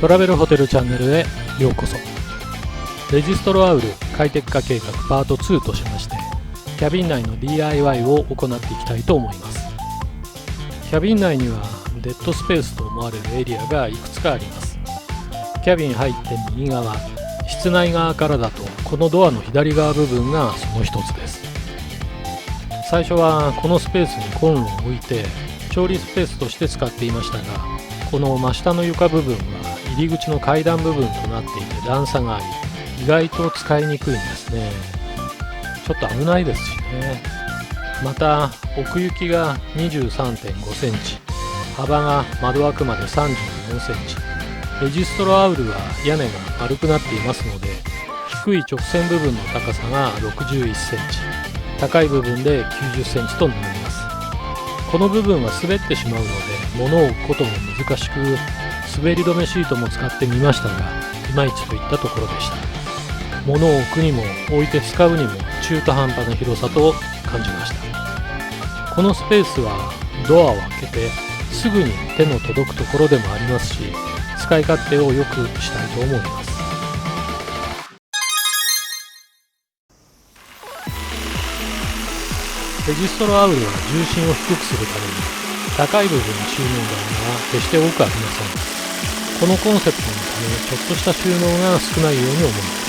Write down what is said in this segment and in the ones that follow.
トラベルホテルチャンネルへようこそ。レジストロアウル快適化計画パート2としまして、キャビン内の DIY を行っていきたいと思います。キャビン内にはデッドスペースと思われるエリアがいくつかあります。キャビン入って右側、室内側からだとこのドアの左側部分がその一つです。最初はこのスペースにコンロを置いて調理スペースとして使っていましたが、この真下の床部分は入り口の階段部分となっていて段差があり、意外と使いにくいんですね。ちょっと危ないですしね。また奥行きが 23.5 センチ、幅が窓枠まで34センチ、レジストロアウルは屋根が丸くなっていますので、低い直線部分の高さが61センチ、高い部分で90センチとなります。この部分は滑ってしまうので物を置くことも難しく、滑り止めシートも使ってみましたが、いまいちといったところでした。物を置くにも置いて使うにも中途半端な広さと感じました。このスペースはドアを開けてすぐに手の届くところでもありますし、使い勝手を良くしたいと思います。レジストロアウルは重心を低くするために高い部分の収納棚は決して多くありません。このコンセプトのためちょっとした収納が少ないように思います。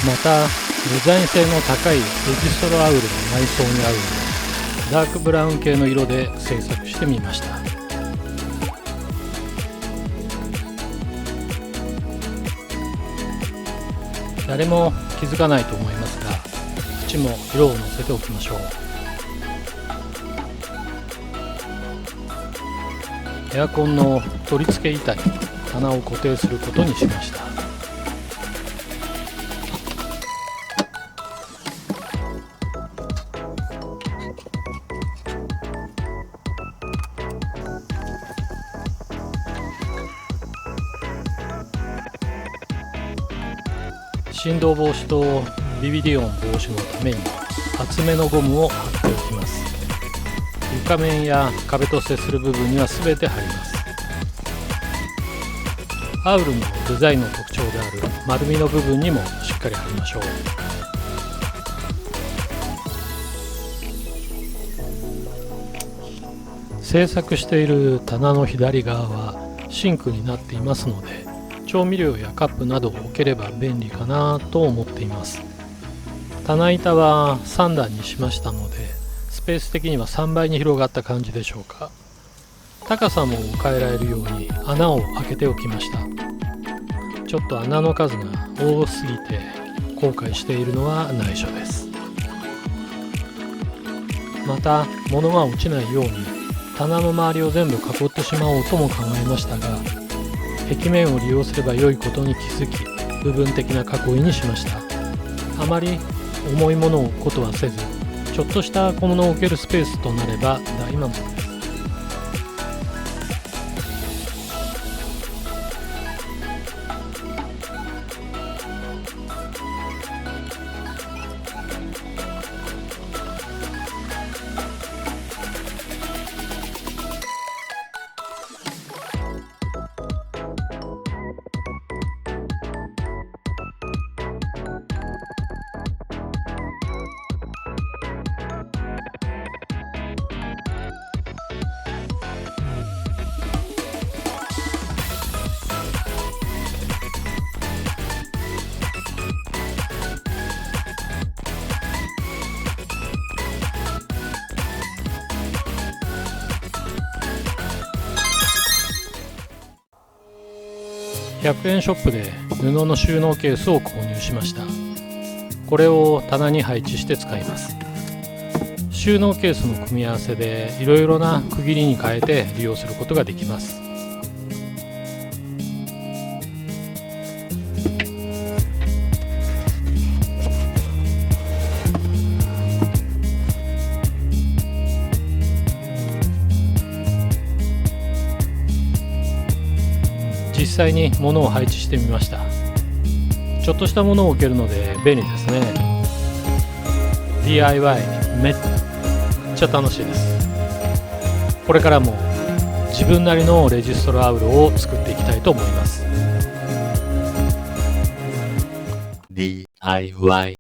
またデザイン性の高いレジストロアウルの内装に合うようダークブラウン系の色で制作してみました。誰も気づかないと思いますが、縁も色をのせておきましょう。エアコンの取り付け板に棚を固定することにしました。振動防止とビビリオン防止のために厚めのゴムを貼っておきます。床面や壁と接する部分には全て貼ります。アウルのデザインの特徴である丸みの部分にもしっかり貼りましょう。製作している棚の左側はシンクになっていますので、調味料やカップなどを置ければ便利かなと思っています。棚板は3段にしましたので、スペース的には3倍に広がった感じでしょうか。高さも変えられるように穴を開けておきました。ちょっと穴の数が多すぎて後悔しているのは内緒です。また物が落ちないように棚の周りを全部囲ってしまおうとも考えましたが、壁面を利用すれば良いことに気づき、部分的な囲いにしました。あまり重いものを置くことはせず、ちょっとした小物を置けるスペースとなれば大満足です。100円ショップで布の収納ケースを購入しました。これを棚に配置して使います。収納ケースの組み合わせでいろいろな区切りに変えて利用することができます。実際に物を配置してみました。ちょっとしたものを置けるので便利ですね。 DIY めっちゃ楽しいです。これからも自分なりのレジストラアウルを作っていきたいと思います。 DIY